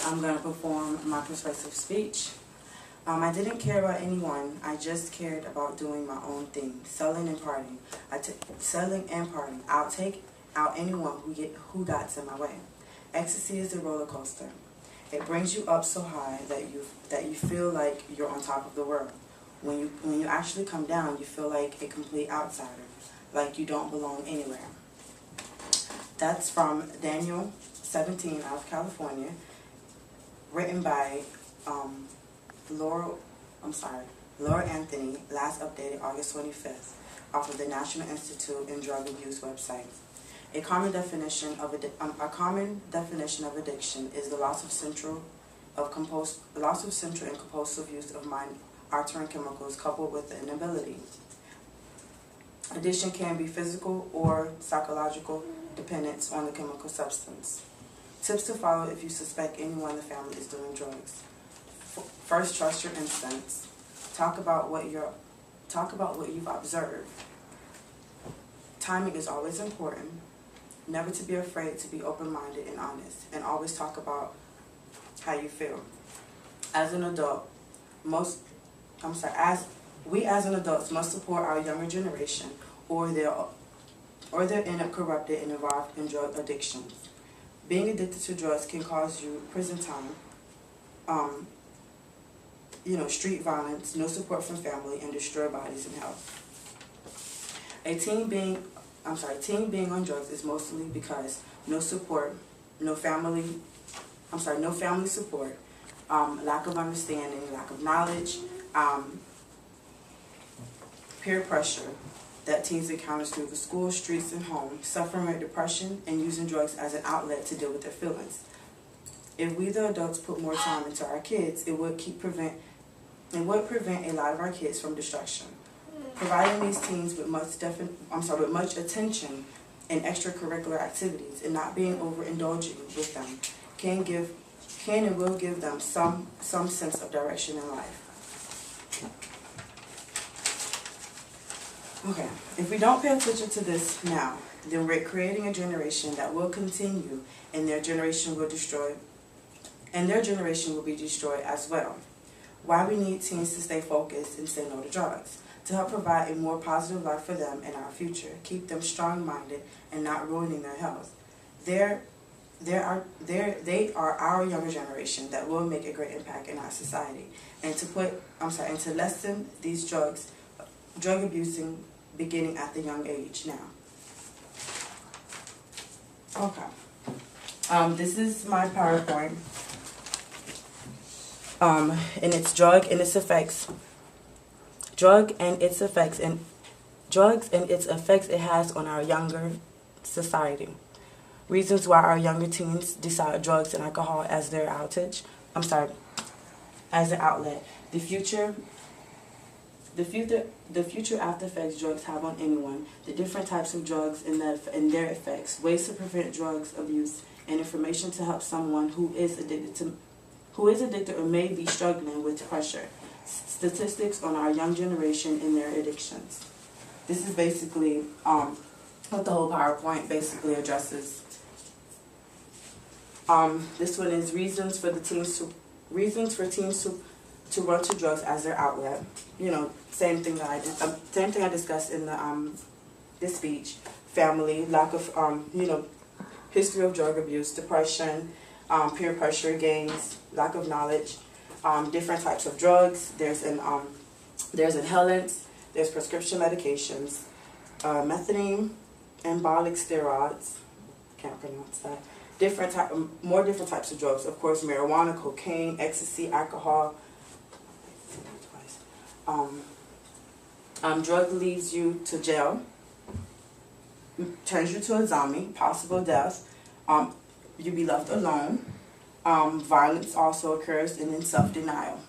I'm going to perform my persuasive speech. I didn't care about anyone. I just cared about doing my own thing, selling and partying. I'll take out anyone who got in my way. Ecstasy is a roller coaster. It brings you up so high that you feel like you're on top of the world. When you actually come down, you feel like a complete outsider, like you don't belong anywhere. That's from Daniel 17 out of California, written by Laura Anthony, last updated August 25th, off of the National Institute in Drug Abuse website. A common definition of addiction is the loss of central and compulsive use of mind-altering chemicals coupled with the inability. Addiction can be physical or psychological dependence on the chemical substance. Tips to follow if you suspect anyone in the family is doing drugs. First, trust your instincts. Talk about what you've observed. Timing is always important. Never to be afraid to be open-minded and honest, and always talk about how you feel. As an adult, we as an adults must support our younger generation, or they'll end up corrupted and involved in drug addictions. Being addicted to drugs can cause you prison time, street violence, no support from family, and destroy bodies and health. Teen being on drugs is mostly because no family support, lack of understanding, lack of knowledge, peer pressure that teens encounter through the school, streets, and home, suffering with depression, and using drugs as an outlet to deal with their feelings. If we, the adults, put more time into our kids, it would prevent a lot of our kids from destruction. Providing these teens with much attention and extracurricular activities, and not being overindulging with them, can and will give them some sense of direction in life. Okay, if we don't pay attention to this now, then we're creating a generation that will continue, and their generation will be destroyed as well. Why we need teens to stay focused and say no to drugs. To help provide a more positive life for them and our future, keep them strong-minded and not ruining their health. They are our younger generation that will make a great impact in our society, and to lessen these drug abusing beginning at the young age now. Okay. This is my PowerPoint. And it's drugs and its effects it has on our younger society. Reasons why our younger teens decide drugs and alcohol as their outlet. The future after effects drugs have on anyone. The different types of drugs and their effects. Ways to prevent drugs abuse, and information to help someone who is addicted or may be struggling with pressure. Statistics on our young generation and their addictions. This is basically what the whole PowerPoint basically addresses. This one is reasons for teens to run to drugs as their outlet. Same thing I discussed in this speech. Family, lack of history of drug abuse, depression, peer pressure, gangs, lack of knowledge, different types of drugs. There's inhalants, there's prescription medications, methadone, embolic steroids, can't pronounce that. More different types of drugs. Of course, marijuana, cocaine, ecstasy, alcohol. Drug leads you to jail, turns you to a zombie, possible death. You be left alone. Violence also occurs, and then self-denial.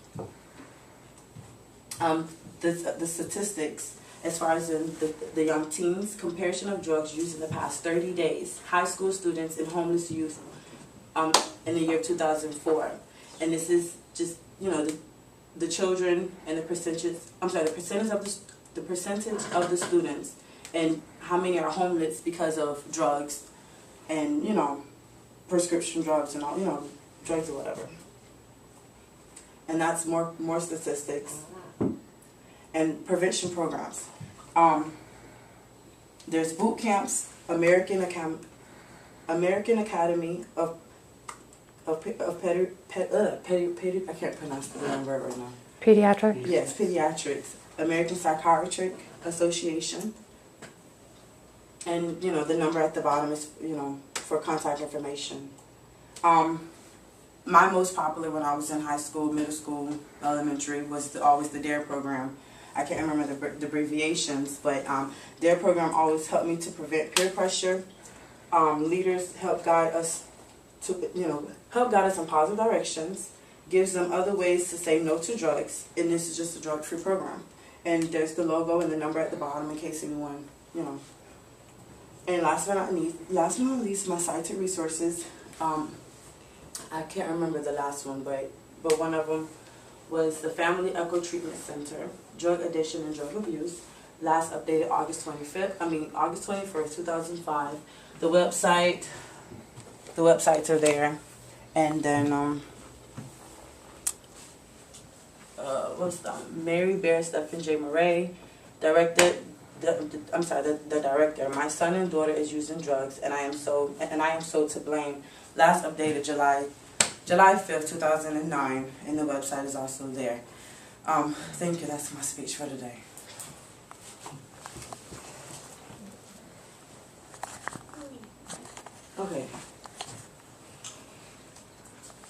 The statistics, as far as the young teens, comparison of drugs used in the past 30 days, high school students and homeless youth in the year 2004. And this is just, the children and the percentage of the students, and how many are homeless because of drugs and, prescription drugs and all, drugs or whatever. And that's more statistics and prevention programs. There's boot camps, American Academy of I can't pronounce the word right now. Pediatric? Yes, pediatrics. American Psychiatric Association. And, the number at the bottom is, for contact information. My most popular when I was in high school, middle school, elementary was always the DARE program. I can't remember the abbreviations, but DARE program always helped me to prevent peer pressure. Leaders help guide us in positive directions, gives them other ways to say no to drugs, and this is just a drug-free program. And there's the logo and the number at the bottom in case anyone, And last but not least, my cited resources. I can't remember the last one, but one of them was the Family Echo Treatment Center, Drug Addiction and Drug Abuse, last updated August 21st, 2005. The websites are there, and then Mary Bear, Stephen J. Murray, the director. My son and daughter is using drugs, and I am so to blame. Last updated July 5th, 2009, and the website is also there. Thank you. That's my speech for today. Okay.